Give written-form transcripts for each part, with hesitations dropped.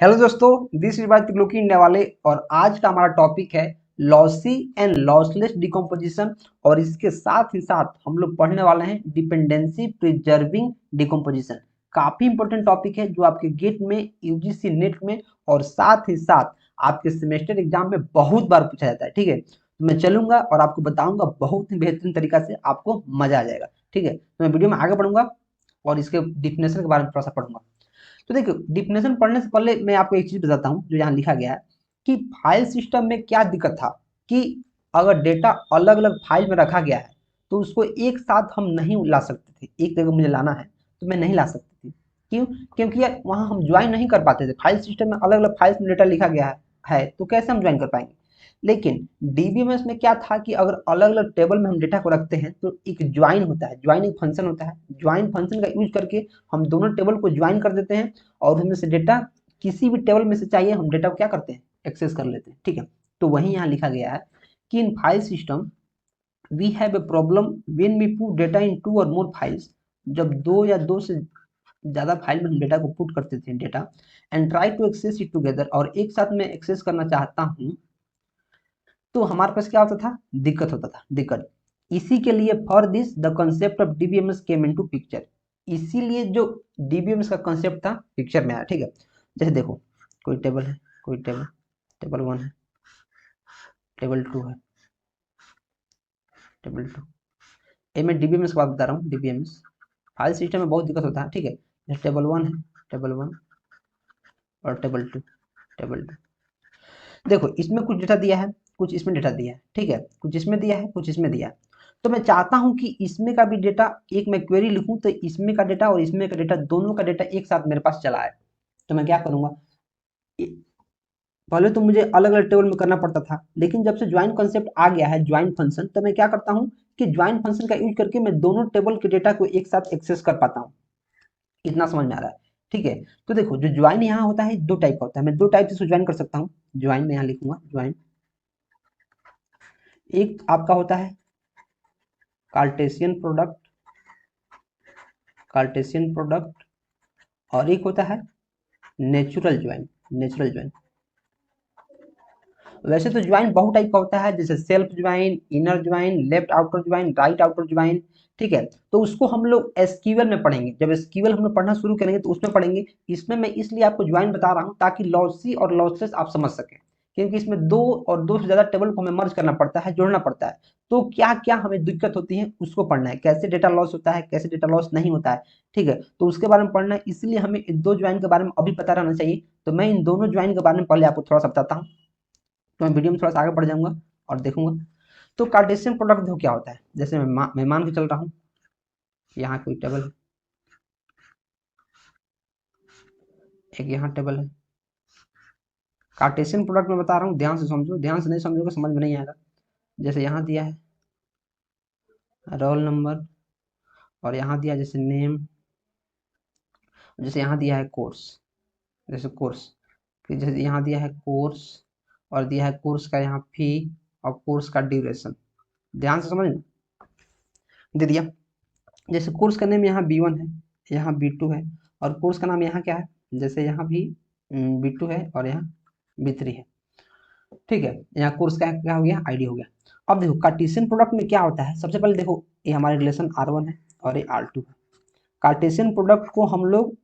Hello दोस्तों, this is by तिगलोकी India वाले। और आज का हमारा टॉपिक है लॉसी एंड लॉसलेस डिकम्पोजिशन। और इसके साथ ही साथ हम लोग पढ़ने वाले हैं डिपेंडेंसी प्रिजर्विंग डिकम्पोजिशन। काफी इंपॉर्टेंट टॉपिक है जो आपके गेट में, यूजीसी नेट में और साथ ही साथ आपके सेमेस्टर एग्जाम में बहुत बार पूछा जाता है। ठीक है, तो मैं चलूंगा और आपको बताऊंगा बहुत ही बेहतरीन तरीका से, आपको मजा आ जाएगा। ठीक है, तो मैं वीडियो में आगे बढ़ूंगा और इसके डिफिनेशन के बारे में थोड़ा सा पढ़ूंगा। तो देखो, डिफिनेशन पढ़ने से पहले मैं आपको एक चीज बताता हूँ जो यहाँ लिखा गया है कि फाइल सिस्टम में क्या दिक्कत था कि अगर डेटा अलग अलग फाइल में रखा गया है तो उसको एक साथ हम नहीं ला सकते थे। एक जगह मुझे लाना है तो मैं नहीं ला सकती थी। क्यों? क्योंकि यार वहाँ हम ज्वाइन नहीं कर पाते थे। फाइल सिस्टम में अलग अलग फाइल्स में डेटा लिखा गया है तो कैसे हम ज्वाइन कर पाएंगे। लेकिन डीबीएमएस में क्या था कि अगर अलग अलग टेबल में हम डेटा को रखते हैं तो एक ज्वाइन होता है, ज्वाइन एक फंक्शन होता है। ज्वाइन फंक्शन का यूज करके हम दोनों टेबल को ज्वाइन कर देते हैं और उसमें से डेटा किसी भी टेबल में से चाहिए हम डेटा को क्या करते हैं, एक्सेस कर लेते हैं। ठीक है, तो वही यहाँ लिखा गया है कि in file system we have a problem when we put data in two or more files. जब दो या दो से ज्यादा फाइल में हम डेटा को पुट करते थे data and try to access it together, और एक साथ में एक्सेस करना चाहता हूँ, तो हमारे पास क्या होता था, दिक्कत होता था, दिक्कत। इसी के लिए for this the concept of DBMS came into picture. इसीलिए जो डीबीएमएस का कंसेप्ट था पिक्चर में आया। ठीक है, जैसे देखो, कोई टेबल है, कोई टेबल, टेबल 1 है, टेबल 2 है, टेबल 2। ये मैं डीबीएमएस की बात बता रहा हूँ। डीबीएमएस फाइल सिस्टम में बहुत दिक्कत होता है। ठीक है, जैसे टेबल 1 है, टेबल 1 और टेबल 2, टेबल 2। देखो, इसमें कुछ डेटा दिया है, कुछ इसमें डेटा दिया है। ठीक है, कुछ इसमें दिया है, कुछ इसमें दिया है। तो मैं चाहता हूं कि इसमें का भी डेटा, एक मैं क्वेरी लिखूं तो इसमें का डेटा और इसमें का डेटा, दोनों का डेटा एक साथ मेरे पास चला है। तो मैं क्या करूंगा, पहले तो मुझे अलग अलग टेबल में करना पड़ता था, लेकिन जब से ज्वाइन कॉन्सेप्ट आ गया है, ज्वाइन फंक्शन, तो मैं क्या करता हूँ कि ज्वाइन फंक्शन का यूज करके मैं दोनों टेबल के डेटा को एक साथ एक्सेस कर पाता हूँ। इतना समझ में आ रहा है? ठीक है, तो देखो, जो ज्वाइन यहाँ होता है दो टाइप का होता है। मैं दो टाइप से ज्वाइन कर सकता हूँ। ज्वाइन में यहाँ लिखूंगा ज्वाइन। एक आपका होता है कार्टेशियन प्रोडक्ट, कार्टेशियन प्रोडक्ट, और एक होता है नेचुरल ज्वाइन, नेचुरल ज्वाइन। वैसे तो ज्वाइन बहुत टाइप का होता है, जैसे self join, inner join, left outer join, right outer join. ठीक है, तो उसको हम लोग एसक्यूएल में पढ़ेंगे। जब एसक्यूएल हम लोग पढ़ना शुरू करेंगे तो उसमें पढ़ेंगे। इसमें मैं इसलिए आपको ज्वाइन बता रहा हूँ ताकि लॉसी और लॉसलेस आप समझ सकें, क्योंकि इसमें दो और दो से ज्यादा टेबल को हमें मर्ज करना पड़ता है, जोड़ना पड़ता है। तो क्या क्या हमें दिक्कत होती है उसको पढ़ना है, कैसे डेटा लॉस होता है, कैसे डेटा लॉस नहीं होता है। ठीक है, तो उसके बारे में पढ़ना है। इसलिए हमें इन दो ज्वाइन के बारे में अभी पता रहना चाहिए। तो मैं इन दोनों ज्वाइन के बारे में पहले आपको थोड़ा सा बताता हूँ, तो मैं वीडियो में थोड़ा सा आगे बढ़ जाऊंगा और देखूंगा। तो कार्टेशियन प्रोडक्ट देखो क्या होता है। जैसे मैं मान के चल रहा हूँ, यहाँ कोई टेबल है, एक यहाँ टेबल है। कार्टेशियन प्रोडक्ट में बता रहा हूँ, ध्यान से समझो, ध्यान से नहीं समझोगे समझ में नहीं आएगा। जैसे यहाँ दिया है रोल नंबर, और यहाँ दिया जैसे नेम, जैसे यहाँ दिया है कोर्स, जैसे कोर्स, फिर जैसे यहाँ दिया है कोर्स, और दिया है कोर्स का यहाँ फी और कोर्स का ड्यूरेशन। ध्यान से समझना, दे दिया। जैसे कोर्स का नेम यहाँ B1 है, यहाँ B2 है, और कोर्स का नाम यहाँ क्या है, जैसे यहाँ भी B2 है और यहाँ B3 है। ठीक है, यहाँ कोर्स का क्या हो गया, आईडी हो गया। अब देखो कार्टेशियन प्रोडक्ट में क्या होता है। सबसे पहले देखो, ये हमारे रिलेशन R1 है और ये R2 है। कार्टेशियन प्रोडक्ट को हम लोग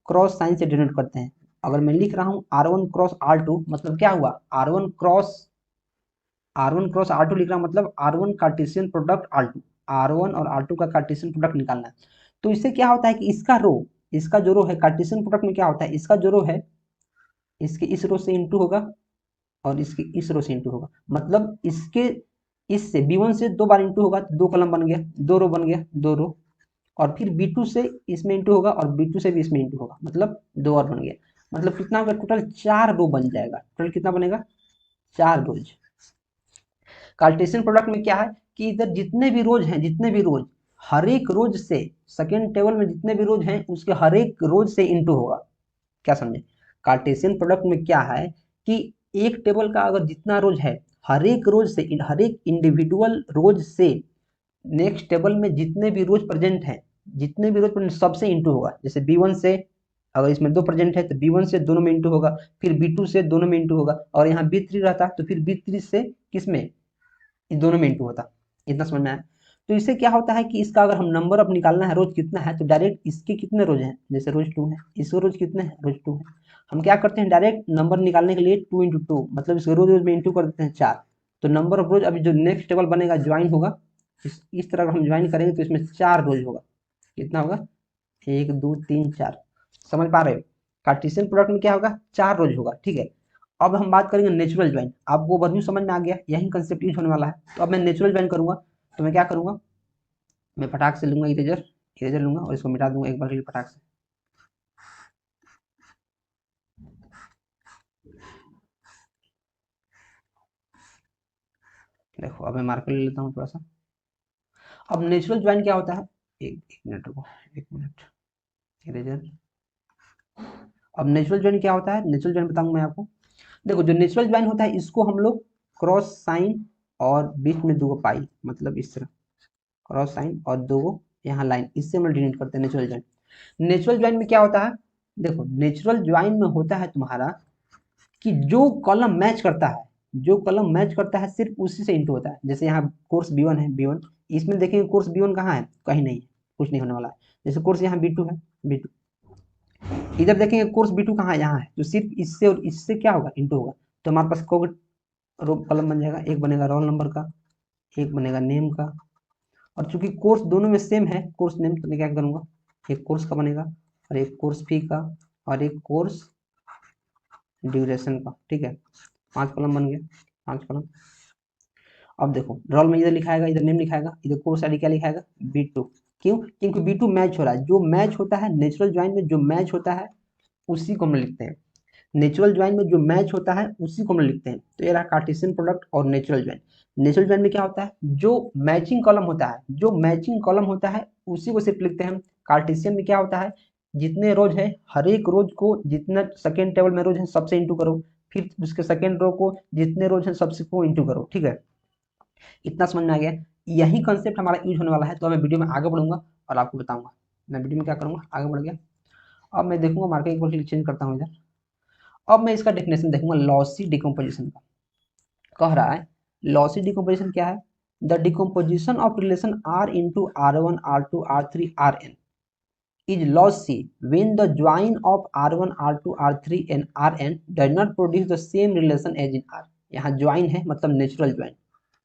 क्रॉस साइन से डिनोट करते हैं। अगर मैं लिख रहा हूँ R1 क्रॉस R2, मतलब क्या हुआ, R1 क्रॉस R2 लिख रहा हूँ, मतलब R1 Cartesian product R2, R1 और R2 का कार्टेशियन प्रोडक्ट निकालना है। तो इससे क्या होता है कि इसका रो, इसका जो रो है कार्टेशियन प्रोडक्ट में क्या होता है, इसका जो रो है इसके इस रो से इंटू होगा और इसके इस रो से इंटू होगा। मतलब इसके इससे B1 से दो बार इंटू होगा तो दो कलम बन गया, दो रो बन गया, दो रो। और फिर B2 से इसमें इंटू होगा और B2 से भी इसमें इंटू होगा, मतलब दो और बन गया। मतलब कितना होगा, टोटल 4 रो बन जाएगा। टोटल कितना बनेगा, 4 रोज। कार्टेशियन प्रोडक्ट में क्या है कि इधर जितने भी रोज हैं, जितने भी रोज, हर एक रोज से, सेकेंड टेबल में जितने भी रोज हैं उसके हर एक रोज से इंटू होगा। क्या समझे? कार्टेशियन प्रोडक्ट में क्या है कि एक टेबल का अगर जितना रोज है, हर एक रोज से, हर एक इंडिविजुअल रोज से नेक्स्ट टेबल में जितने भी रोज प्रेजेंट हैं, जितने भी रोज प्रेजेंट सबसे इंटू होगा। जैसे B1 से अगर इसमें 2 प्रेजेंट है तो B1 से दोनों में इंटू होगा, फिर B2 से दोनों में इंटू होगा, और यहाँ B3 रहता तो फिर B3 से किसमें, इस दोनों में इंटू होता। इतना समझ में आया। तो इससे क्या होता है कि इसका अगर हम नंबर ऑफ निकालना है रोज कितना है, तो डायरेक्ट इसके कितने रोज हैं, जैसे रोज 2 है, इसके रोज कितने हैं, रोज 2 है। हम क्या करते हैं, डायरेक्ट नंबर निकालने के लिए 2 × 2 मतलब इसके रोज रोज में इंटू कर देते हैं 4। तो नंबर ऑफ रोज अभी जो नेक्स्ट टेबल बनेगा ज्वाइन होगा, इस तरह हम ज्वाइन करेंगे तो इसमें 4 रोज होगा। कितना होगा, 1 2 3 4। समझ पा रहे हो, कार्टेशियन प्रोडक्ट में क्या होगा, 4 रोज होगा। ठीक है, अब हम बात करेंगे नेचुरल ज्वाइन। आपको ओवरव्यू समझ में आ गया, यही कंसेप्ट यूज होने वाला है। तो अब मैं नेचुरल ज्वाइन करूंगा, तो मैं क्या करूंगा, मैं फटाक से लूंगा इरेजर, इरेजर लूंगा और इसको मिटा दूंगा एक बार के लिए फटाक से। देखो अब मैं मार्कर ले लेता हूँ थोड़ा सा। अब नेचुरल ज्वाइन क्या होता है, एक मिनट रुको, 1 मिनट, इरेजर। अब नेचुरल ज्वाइन क्या होता है, नेचुरल ज्वाइन बताऊंगा मैं आपको। देखो जो नेचुरल ज्वाइन होता है इसको हम लोग क्रॉस साइन और बीच में 2 पाई, मतलब इस तरह क्रॉस साइन और 2 यहाँ लाइन, इससे हम लोग डिनोट करते हैं नेचुरल ज्वाइन। नेचुरल ज्वाइन में क्या होता है, देखो नेचुरल ज्वाइन में होता है तुम्हारा कि जो कॉलम मैच करता है, जो कॉलम मैच करता है सिर्फ उसी से इंटू होता है। जैसे यहाँ कोर्स B1 है, B1, इसमें देखेंगे कोर्स B1 कहाँ है, कहीं नहीं है, कुछ नहीं होने वाला है। जैसे कोर्स यहाँ B2 है, B2, इधर देखेंगे कोर्स B2 कहाँ है, यहाँ है, तो सिर्फ इससे और इससे क्या होगा, इंटू होगा। तो हमारे पास कॉलम बन जाएगा, एक बनेगा रोल नंबर का, एक बनेगा नेम का। और चूंकि कोर्स दोनों में सेम है, कोर्स नेम, तो मैं क्या करूंगा, एक कोर्स का बनेगा और एक कोर्स फी का और एक कोर्स ड्यूरेशन का। ठीक है, 5 कॉलम बन गया, 5 कॉलम। अब देखो रोल में इधर लिखाएगा, इधर नेम लिखाएगा, इधर कोर्स आईडी क्या लिखाएगा, B2। क्यों, क्योंकि B2 मैच हो रहा है। जो मैच होता है नेचुरल ज्वाइन में, जो मैच होता है उसी को हम लिखते हैं। नेचुरल ज्वाइन में जो मैच होता है उसी को हम लिखते हैं। तो ये रहा कार्टेशियन प्रोडक्ट और नेचुरल ज्वाइन। नेचुरल ज्वाइन में क्या होता है, जो मैचिंग कॉलम होता है, जो मैचिंग कॉलम होता है उसी को सिर्फ लिखते हैं। कार्टेशियन में क्या होता है, जितने रोज है हर एक रोज को जितना सेकेंड टेबल में रोज है सबसे इंटू करो, फिर उसके सेकेंड रो को जितने रोज है सबसे को इंटू करो। ठीक है, इतना समझ में आ गया। यही कंसेप्ट हमारा यूज होने वाला है। तो मैं वीडियो में आगे बढ़ूंगा और आपको बताऊंगा। मैं वीडियो में क्या करूंगा, आगे बढ़ गया। अब मैं देखूंगा मार्केट को चेंज करता हूँ इधर। अब मैं इसका डेफिनेशन देखूंगा लॉसी डिकम्पोजिशन का। कह रहा है लॉसी डिकम्पोजिशन क्या है, the decomposition of relation R into R1 R2 R3 Rn is lossy when the join of R1 R2 R3 and Rn does not produce the same relation as in R। यहाँ join है मतलब natural join,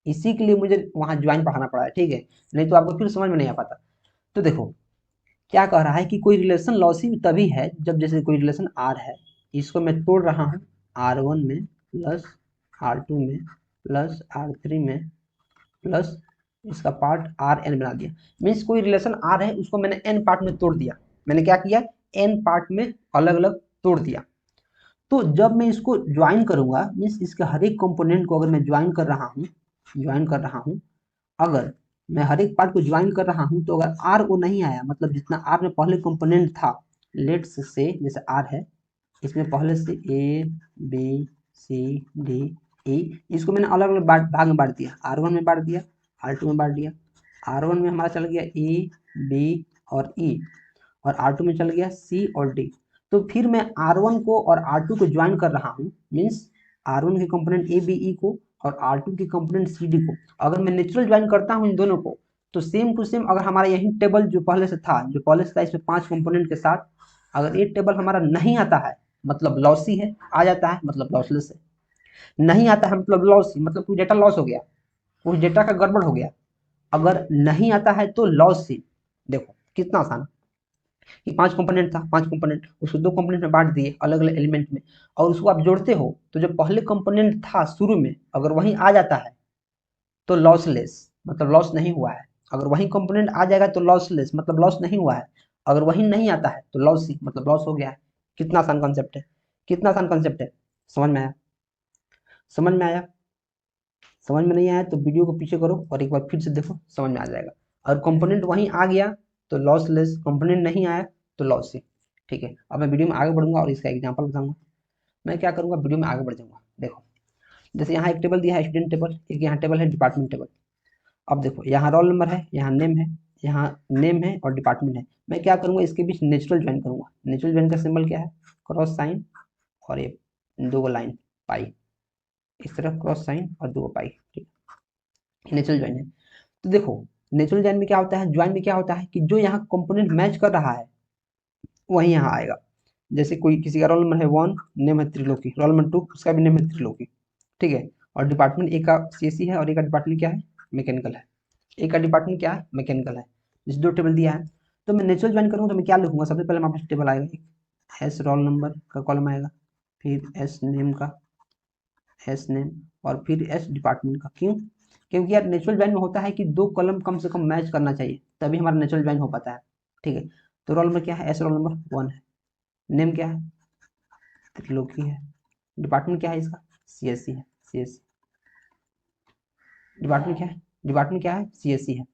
इसी के लिए मुझे वहां join पढ़ाना पड़ा है। ठीक है, नहीं तो आपको फिर समझ में नहीं आ पाता। तो देखो क्या कह रहा है कि कोई रिलेशन लॉसी तभी है जब, जैसे कोई रिलेशन R है, इसको मैं तोड़ रहा हूँ R1 में प्लस R2 में प्लस R3 में प्लस इसका पार्ट Rn बना दिया। मीन्स कोई रिलेशन R है उसको मैंने n पार्ट में तोड़ दिया। मैंने क्या किया, n पार्ट में अलग अलग तोड़ दिया। तो जब मैं इसको ज्वाइन करूंगा, मीन्स इसके हर एक कंपोनेंट को अगर मैं ज्वाइन कर रहा हूँ, अगर मैं हर एक पार्ट को ज्वाइन कर रहा हूँ, तो अगर R वो नहीं आया, मतलब जितना R में पहले कंपोनेंट था, लेट्स से जैसे R है, इसमें पहले से A B C D E, इसको मैंने अलग अलग भाग में बांट दिया। R1 में बांट दिया, R2 में बांट दिया। R1 में हमारा चल गया E B और E, और R2 में चल गया C और D। तो फिर मैं R1 को और R2 को ज्वाइन कर रहा हूँ, मीन्स R1 के कंपोनेंट A B E को और R2 के कंपोनेंट C D को। अगर मैं नेचुरल ज्वाइन करता हूँ इन दोनों को, तो सेम टू सेम अगर हमारा यही टेबल जो पहले से था इसमें 5 कंपोनेंट के साथ, अगर ये टेबल हमारा नहीं आता है मतलब लॉसी है, आ जाता है मतलब लॉसलेस है। नहीं आता है मतलब लॉस, मतलब कोई डेटा लॉस हो गया, कुछ डेटा का गड़बड़ हो गया। अगर नहीं आता है तो लॉस सी। देखो कितना आसान, कि 5 कंपोनेंट था, 5 कंपोनेंट उसको 2 कंपोनेंट में बांट दिए अलग अलग एलिमेंट में, और उसको आप जोड़ते हो तो जो पहले कंपोनेंट था शुरू में अगर वहीं आ जाता है तो लॉसलेस, मतलब लॉस नहीं हुआ है। अगर वही कंपोनेंट आ जाएगा तो लॉसलेस मतलब लॉस नहीं हुआ है। अगर वही नहीं आता है तो लॉसी मतलब लॉस हो गया है। कितना आसान कॉन्सेप्ट है, कितना आसान कॉन्सेप्ट है। समझ में आया, समझ में आया। समझ में नहीं आया तो वीडियो को पीछे करो और एक बार फिर से देखो, समझ में आ जाएगा। और कंपोनेंट वहीं आ गया तो लॉसलेस, कंपोनेंट नहीं आया तो लॉसी। ठीक है, अब मैं वीडियो में आगे बढ़ूंगा और इसका एग्जांपल बताऊंगा। मैं क्या करूंगा, वीडियो में आगे बढ़ जाऊंगा। देखो जैसे यहाँ एक टेबल दिया है स्टूडेंट टेबल, एक यहाँ टेबल है डिपार्टमेंट टेबल। अब देखो यहाँ रोल नंबर है, यहाँ नेम है, यहाँ नेम है और डिपार्टमेंट है। मैं क्या करूँगा, इसके बीच नेचुरल ज्वाइन करूँगा। नेचुरल ज्वाइन का सिंबल क्या है, क्रॉस साइन और ये दो लाइन पाई, इस तरह क्रॉस साइन और दो पाई, ठीक है, नेचुरल ज्वाइन है। तो देखो नेचुरल ज्वाइन में क्या होता है, ज्वाइन में क्या होता है कि जो यहाँ कंपोनेंट मैच कर रहा है वही यहाँ आएगा। जैसे कोई किसी का रोल नंबर है 1, नेम है त्रिलोकी, रोल नंबर 2 उसका भी नेम है त्रिलोकी, ठीक है, और डिपार्टमेंट एक का सीएससी है और एक का डिपार्टमेंट क्या है, मैकेनिकल है। एक का डिपार्टमेंट क्या है, मैकेनिकल है। जिस दो टेबल दिया है, तो मैं नेचुरल ज्वाइन करूँगा तो मैं क्या लिखूंगा, सबसे पहले हमारे पास टेबल आएगा, एस रोल नंबर का कॉलम आएगा, फिर एस नेम का, एस नेम, और फिर एस डिपार्टमेंट का। क्यों, क्योंकि यार नेचुरल ज्वाइन में होता है कि दो कॉलम कम से कम मैच करना चाहिए, तभी हमारा नेचुरल ज्वाइन हो पाता है, ठीक है। तो रोल नंबर क्या है, एस रोल नंबर 1 है, नेम क्या है, त्रिलोकी है, डिपार्टमेंट क्या है इसका, सीएससी है, सीएससी, डिपार्टमेंट क्या है, डिपार्टमेंट क्या है, सीएससी है।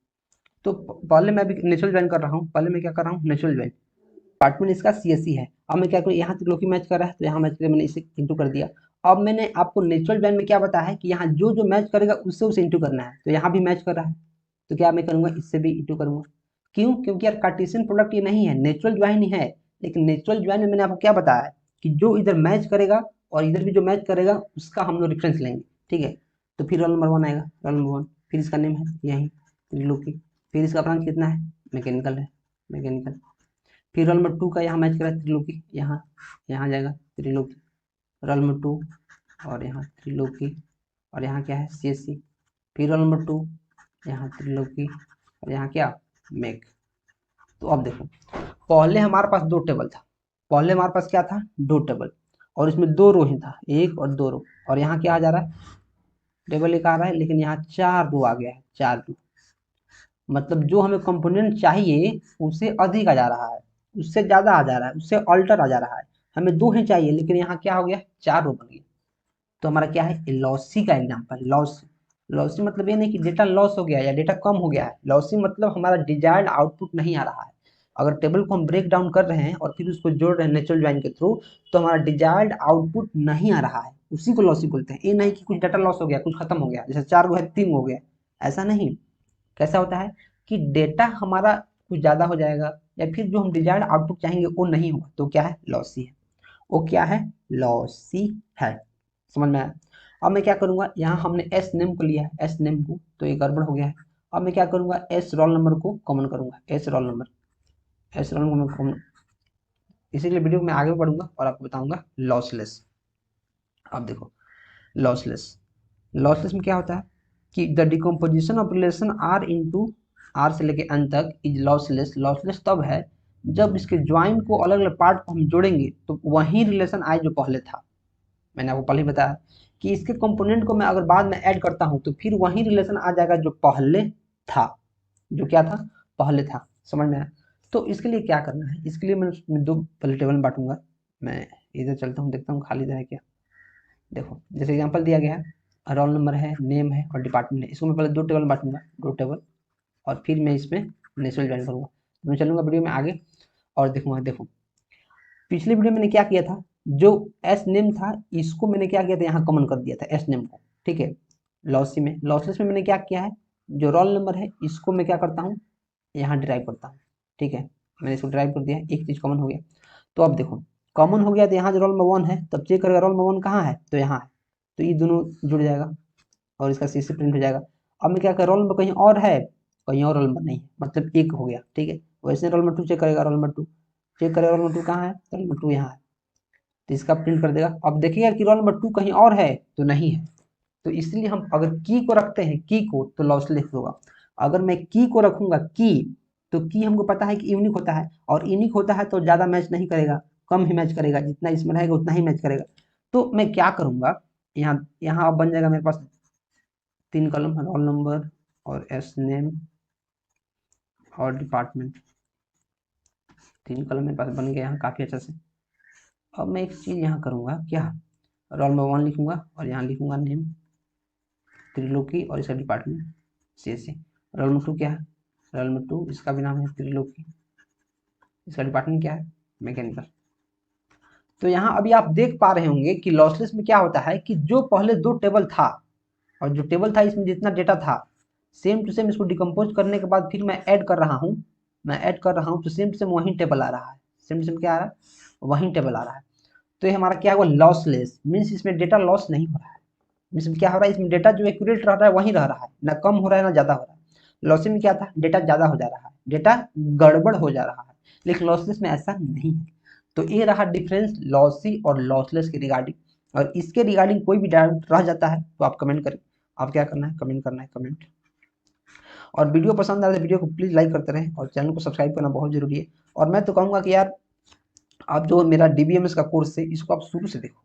तो पहले मैं अभी नेचुरल ज्वाइन कर रहा हूँ, पहले मैं क्या कर रहा हूँ, नेचुरल ज्वाइन, डिपार्टमेंट इसका सीएससी है। अब मैं क्या करूँ, यहाँ त्रिलोकी मैच कर रहा है तो यहाँ मैच कर, मैंने इसे इंटू कर दिया। अब मैंने आपको नेचुरल ज्वाइन में क्या बताया है कि यहाँ जो जो मैच करेगा उससे उसे इंटू करना है, तो यहाँ भी मैच कर रहा है तो क्या मैं करूँगा, इससे भी इंटू करूँगा। क्यों, क्योंकि यार कार्टेशियन प्रोडक्ट ये नहीं है, नेचुरल ज्वाइन ही है। लेकिन नेचुरल ज्वाइन में मैंने आपको क्या बताया है कि जो इधर मैच करेगा और इधर भी जो मैच करेगा उसका हम लोग रेफरेंस लेंगे, ठीक है। तो फिर रोल नंबर 1 आएगा, रोल नंबर 1, फिर इसका नेम है यही त्रिलोकी, फिर इसका ब्रांच कितना है, मैकेनिकल है, मैकेनिकल, फिर रोल नंबर 2 का यहाँ मैच करा त्रिलोकी, यहाँ यहाँ जाएगा त्रिलोकी, रोल नंबर 2 और यहाँ त्रिलोकी, और यहाँ क्या है, सीएससी, फिर रोल नंबर 2 यहाँ त्रिलोकी, और यहाँ क्या, मेक। तो अब देखो, पहले हमारे पास दो टेबल था, पहले हमारे पास क्या था, दो टेबल, और इसमें दो रो ही था, एक और दो रो, और यहाँ क्या आ जा रहा है, टेबल एक आ रहा है, लेकिन यहाँ 4 रो आ गया है, 4 रो, मतलब जो हमें कंपोनेंट चाहिए उससे अधिक आ जा रहा है, उससे ज्यादा आ जा रहा है, उससे अल्टर आ जा रहा है। हमें दो ही चाहिए लेकिन यहाँ क्या हो गया, 4 रो बन गया। तो हमारा क्या है, लॉसी का एग्जाम्पल, लॉस। लॉसी मतलब ये नहीं कि डेटा लॉस हो गया या डेटा कम हो गया है, लॉसी मतलब हमारा डिजायर्ड आउटपुट नहीं आ रहा है। अगर टेबल को हम ब्रेक डाउन कर रहे हैं और फिर उसको जोड़ रहे हैं नेचुरल ज्वाइन के थ्रू, तो हमारा डिजायर्ड आउटपुट नहीं आ रहा है, उसी को लॉसी बोलते हैं। ये नहीं कि कुछ डाटा लॉस हो गया, कुछ खत्म हो गया, जैसे 4 गो है 3 हो गया, ऐसा नहीं। कैसा होता है कि डेटा हमारा कुछ ज़्यादा हो जाएगा या फिर जो हम डिजायर्ड आउटपुट चाहेंगे वो नहीं होगा, तो क्या है, लॉसी है, वो क्या है, लॉसी है। समझ में आया। अब मैं क्या करूंगा, यहाँ हमने एस नेम को लिया है, एस नेम को, तो ये गड़बड़ हो गया है। अब मैं क्या करूंगा, एस रोल नंबर को कॉमन करूंगा, S roll number, S roll number common, इसीलिए वीडियो में आगे बढ़ूंगा और आपको बताऊंगा लॉसलेस। अब देखो लॉसलेस, लॉसलेस में क्या होता है कि the decomposition of relation R into R से लेके एन तक इज लॉसलेस। लॉसलेस तब है जब इसके ज्वाइन को अलग अलग पार्ट को हम जोड़ेंगे तो वही रिलेशन आए जो पहले था। मैंने आपको पहले ही बताया कि इसके कंपोनेंट को मैं अगर बाद में ऐड करता हूं तो फिर वही रिलेशन आ जाएगा जो पहले था, जो क्या था, पहले था। समझ में आया। तो इसके लिए क्या करना है, इसके लिए मैं दो पहले टेबल में बांटूंगा। मैं इधर चलता हूँ, देखता हूँ खाली है क्या। देखो जैसे एग्जांपल दिया गया है, रोल नंबर है, नेम है और डिपार्टमेंट है, इसको मैं पहले दो टेबल में बांटूंगा, दो टेबल, और फिर मैं इसमें नेचुरल ज्वाइन करूंगा। तो मैं चलूंगा वीडियो में आगे और देखूंगा। देखो पिछले वीडियो में मैंने क्या किया था, जो एस नेम था इसको मैंने क्या किया था, यहाँ कॉमन कर दिया था एस नेम को, ठीक है। लॉसी में, लॉसलेस में मैंने क्या किया है, जो रोल नंबर है इसको मैं क्या करता हूँ, यहाँ ड्राइव करता हूँ, ठीक है। मैंने इसको ड्राइव कर दिया, एक चीज कॉमन हो गया। तो अब देखो कॉमन हो गया, तो यहाँ जो रोल नंबर 1 है तब चेक करेगा रोल नंबर 1 कहाँ है, तो यहाँ है, तो ये दोनों जुड़ जाएगा और इसका सी से प्रिंट हो जाएगा। अब मैं क्या कर, रोल नंबर कहीं और है, कहीं और रोल नंबर नहीं है, मतलब एक हो गया, ठीक है। वैसे रोल नंबर 2 चेक करेगा, रोल नंबर 2 चेक करेगा, रोल नंबर 2 कहाँ है, रोल नंबर 2 यहाँ है, तो इसका प्रिंट कर देगा। अब देखिएगा कि रोल नंबर 2 कहीं और है तो नहीं है, तो इसलिए हम अगर की को रखते हैं, की को, तो लॉसलेस होगा। अगर मैं की को रखूंगा, की, तो की हमको पता है कि यूनिक होता है, और यूनिक होता है तो ज्यादा मैच नहीं करेगा, कम ही मैच करेगा, जितना इसमें रहेगा उतना ही मैच करेगा। तो मैं क्या करूंगा, यहाँ यहाँ अब बन जाएगा मेरे पास 3 कॉलम, रोल नंबर और एस नेम और डिपार्टमेंट, 3 कॉलम मेरे पास बन गया यहाँ काफी अच्छा से। अब मैं एक चीज यहाँ करूंगा, क्या, रोल नंबर 1 लिखूंगा और यहाँ लिखूंगा नेम त्रिलोकी और इसका डिपार्टमेंट सीएससी। रोल नंबर 2 क्या है, रोल नंबर 2 इसका भी नाम है त्रिलोकी, इसका डिपार्टमेंट क्या है, मैकेनिकल। तो यहाँ अभी आप देख पा रहे होंगे कि लॉसलेस में क्या होता है कि जो पहले दो टेबल था और जो टेबल था इसमें जितना डेटा था सेम टू सेम इसको डिकम्पोज करने के बाद फिर मैं ऐड कर रहा हूँ, तो सेम टू सेम वही टेबल आ रहा है, सेम टू सेम क्या आ रहा है, वही टेबल आ रहा है। तो ये हमारा क्या हुआ, लॉसलेस, मीन्स इसमें डेटा लॉस नहीं हो रहा है। मीन्स क्या हो रहा है, इसमें डेटा जो एक्यूरेट रह रहा है वही रह रहा है, ना कम हो रहा है ना ज्यादा हो रहा है। लॉसी में क्या था, डेटा ज्यादा हो जा रहा है, डेटा गड़बड़ हो जा रहा है, लेकिन लॉसलेस में ऐसा नहीं है। तो ये रहा डिफरेंस लॉसी और लॉसलेस के रिगार्डिंग। और इसके रिगार्डिंग कोई भी डाउट रह जाता है तो आप कमेंट करें। आप क्या करना है, कमेंट करना है, कमेंट। और वीडियो पसंद आए तो वीडियो को प्लीज लाइक करते रहें और चैनल को सब्सक्राइब करना बहुत जरूरी है। और मैं तो कहूँगा कि यार आप जो मेरा डीबीएमएस का कोर्स है इसको आप शुरू से देखो,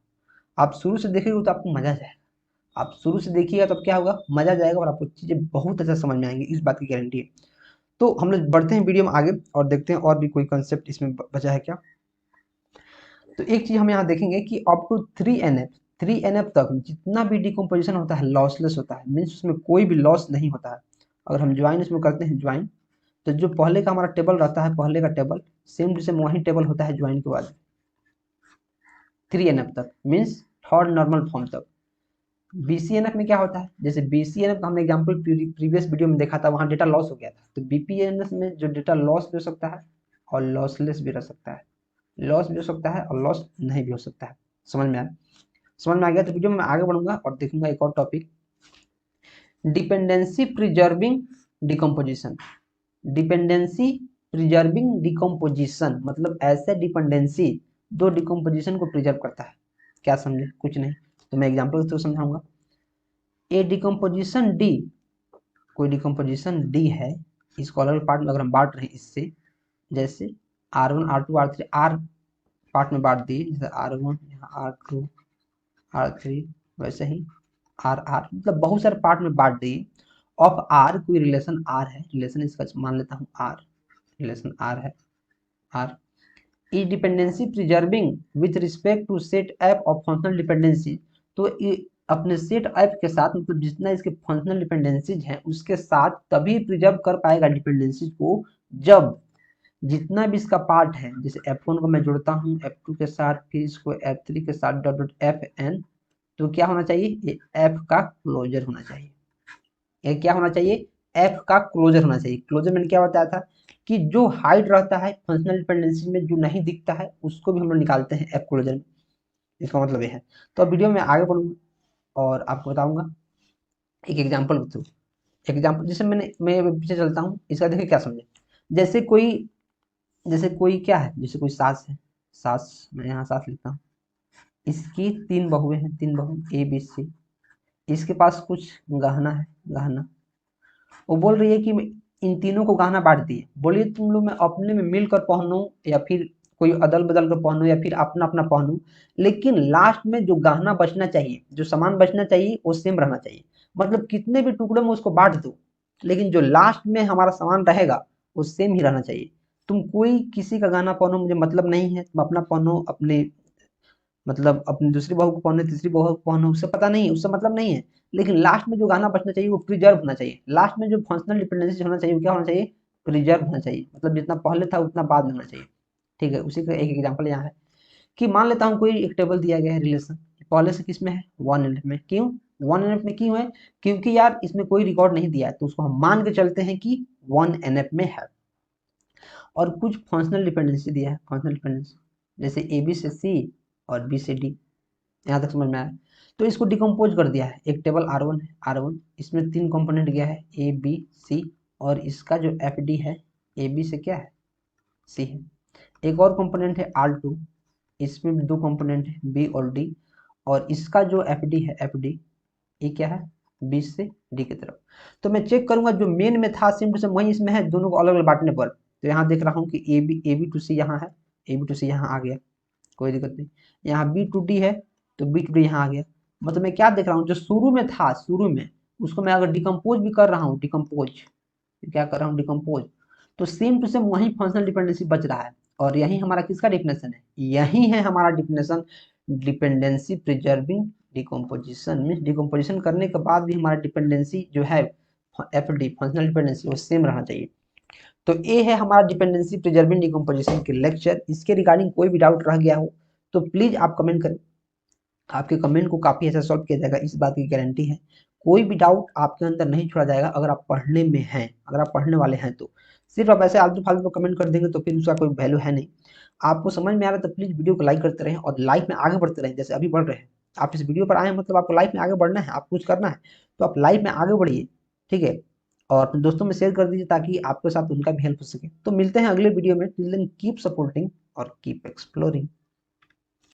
आप शुरू से देखेंगे तो आपको मजा जाएगा। आप शुरू से देखिएगा तब क्या होगा, मजा जाएगा और आपको चीजें बहुत अच्छा समझ में आएंगी, इस बात की गारंटी है। तो हम लोग बढ़ते हैं वीडियो में आगे और देखते हैं और भी कोई कंसेप्ट इसमें बचा है क्या। तो एक चीज हम यहाँ देखेंगे कि अप टू 3NF तक जितना भी डिकम्पोजिशन होता है लॉसलेस होता है, मीन्स उसमें कोई भी लॉस नहीं होता है। अगर हम ज्वाइन इसमें करते हैं ज्वाइन, तो जो पहले का हमारा टेबल रहता है, पहले का टेबल सेम टू सेम वही टेबल होता है ज्वाइन के बाद 3NF तक, मीन्स थर्ड नॉर्मल फॉर्म तक। BCNF में क्या होता है, जैसे BCNF का हमने एग्जांपल प्रीवियस वीडियो में देखा था, वहां डेटा लॉस हो गया था। तो BPNF में जो डेटा लॉस भी हो सकता है और लॉसलेस भी रह सकता है, लॉस भी हो सकता है और लॉस नहीं भी हो सकता है। समझ में आया, समझ में आ गया। तो वीडियो में मैं आगे बढ़ूंगा और देखूंगा एक और topic, dependency preserving decomposition. Dependency preserving decomposition मतलब ऐसे डिपेंडेंसी दो डिकम्पोजिशन को प्रिजर्व करता है। क्या समझे, कुछ नहीं, तो मैं एग्जांपल से समझाऊंगा। ए डिकम्पोजिशन डी, कोई डिकम्पोजिशन डी है, इसको अलग अलग पार्ट में अगर हम बांट रहे हैं इससे, जैसे R1 R2 R3 R part में बांट दिए, जैसे R1 यहाँ R2 R3, वैसे ही RR, मतलब बहुत सारे पार्ट में बांट दिए। ऑफ R, कोई रिलेशन R है, रिलेशन इसका मान लेता हूँ R, रिलेशन R है R, is dependency preserving with respect to set F of functional dependency. तो अपने सेट एफ के साथ, मतलब जितना इसके फंक्शनल डिपेंडेंसीज हैं उसके साथ तभी प्रिजर्व कर पाएगा डिपेंडेंसीज को, जब जितना भी इसका पार्ट है, जैसे F1 को मैं जोड़ता हूँ F2 के साथ, फिर इसको F3 के साथ डॉट डॉट FN, तो क्या होना चाहिए, ये F का क्लोजर होना चाहिए। ये क्या होना चाहिए, F का क्लोजर होना चाहिए। क्लोजर मैंने क्या बताया था कि जो हाइड रहता है फंक्शनल डिपेंडेंसी में, जो नहीं दिखता है उसको भी हम लोग निकालते हैं F क्लोजर में, इसका मतलब ये है। तो अब वीडियो में आगे बढ़ूंगा और आपको बताऊंगा एक एग्जाम्पल के थ्रू। एग्जाम्पल जैसे मैं पीछे चलता हूँ, इसका देखिए क्या समझे। जैसे कोई, जैसे कोई क्या है, जैसे कोई सास है, सास, मैं यहाँ सास लिखता हूँ, इसकी 3 बहुएं हैं, 3 बहू ABC, इसके पास कुछ गहना है, गहना। वो बोल रही है कि इन तीनों को गहना बांट दिए, बोलिए तुम लोग मैं अपने में मिलकर पहनूं या फिर कोई अदल बदल कर पहनूं या फिर अपना अपना पहनूं, लेकिन लास्ट में जो गहना बचना चाहिए, जो सामान बचना चाहिए वो सेम रहना चाहिए। मतलब कितने भी टुकड़े में उसको बांट दो, लेकिन जो लास्ट में हमारा सामान रहेगा वो सेम ही रहना चाहिए। तुम कोई किसी का गाना पहनो, मुझे मतलब नहीं है, तुम अपना पहनो, अपने मतलब अपनी दूसरी बहू को पहनो, तीसरी बहू को पहनो, उससे पता नहीं है, उससे मतलब नहीं है, लेकिन लास्ट में जो गाना बचना चाहिए वो प्रिजर्व होना चाहिए। लास्ट में जो फंक्शनल डिपेंडेंसी होना चाहिए वो क्या होना चाहिए, प्रिजर्व होना चाहिए, मतलब जितना पहले था उतना बाद में होना चाहिए। ठीक है, उसी का एक एग्जाम्पल यहाँ है कि मान लेता हूँ कोई एक टेबल दिया गया है, रिलेशन पहले से किस में है, 1NF में। क्यों 1NF में क्यों है, क्योंकि यार इसमें कोई रिकॉर्ड नहीं दिया है, तो उसको हम मान के चलते हैं कि 1NF में है। और कुछ फंक्शनल डिपेंडेंसी दिया है, फंक्शनल डिपेंडेंसी जैसे AB से C और B से D, यहाँ तक समझ में आया। तो इसको डिकम्पोज कर दिया है, एक टेबल R1 है, R1 इसमें 3 कंपोनेंट गया है ABC, और इसका जो FD है AB से क्या है, C है। एक और कंपोनेंट है R2, इसमें भी 2 कंपोनेंट है B और D, और इसका जो FD है FD, ये क्या है, B से D की तरफ। तो मैं चेक करूंगा जो मेन में था सेम टू सेम वही इसमें है, दोनों को अलग अलग बांटने पर। तो यहाँ देख रहा हूँ कि AB टू C यहाँ है, AB टू C यहाँ आ गया, कोई दिक्कत नहीं। यहाँ B टू D है तो B टू D यहाँ आ गया। मतलब मैं क्या देख रहा हूँ, जो शुरू में था, शुरू में उसको मैं अगर डिकम्पोज भी कर रहा हूँ, डिकम्पोज क्या कर रहा हूँ, डिकम्पोज, तो सेम टू सेम वही फंक्शनल डिपेंडेंसी बच रहा है। और यही हमारा किसका डेफिनेशन है, यही है हमारा definition, dependency preserving decomposition. Means decomposition करने के बाद भी हमारा डिपेंडेंसी जो है FD फंक्शनल डिपेंडेंसी वो सेम रहना चाहिए। तो ये है हमारा डिपेंडेंसी प्रिजर्विंग डिकम्पोजिशन के लेक्चर। इसके रिगार्डिंग कोई भी डाउट रह गया हो तो प्लीज आप कमेंट करें। आपके कमेंट को काफ़ी अच्छा सॉल्व किया जाएगा, इस बात की गारंटी है। कोई भी डाउट आपके अंदर नहीं छोड़ा जाएगा अगर आप पढ़ने में हैं, अगर आप पढ़ने वाले हैं तो। सिर्फ आप ऐसे आलतू फालतू कमेंट कर देंगे तो फिर उसका कोई वैल्यू है नहीं। आपको समझ में आ रहा है तो प्लीज़ वीडियो को लाइक करते रहें और लाइफ में आगे बढ़ते रहें, जैसे अभी बढ़ रहे हैं। आप इस वीडियो पर आए हैं मतलब आपको लाइफ में आगे बढ़ना है, आपको कुछ करना है, तो आप लाइफ में आगे बढ़िए, ठीक है। और अपने दोस्तों में शेयर कर दीजिए ताकि आपके साथ उनका भी हेल्प हो सके। तो मिलते हैं अगले वीडियो में, टिल देन कीप सपोर्टिंग और कीप एक्सप्लोरिंग।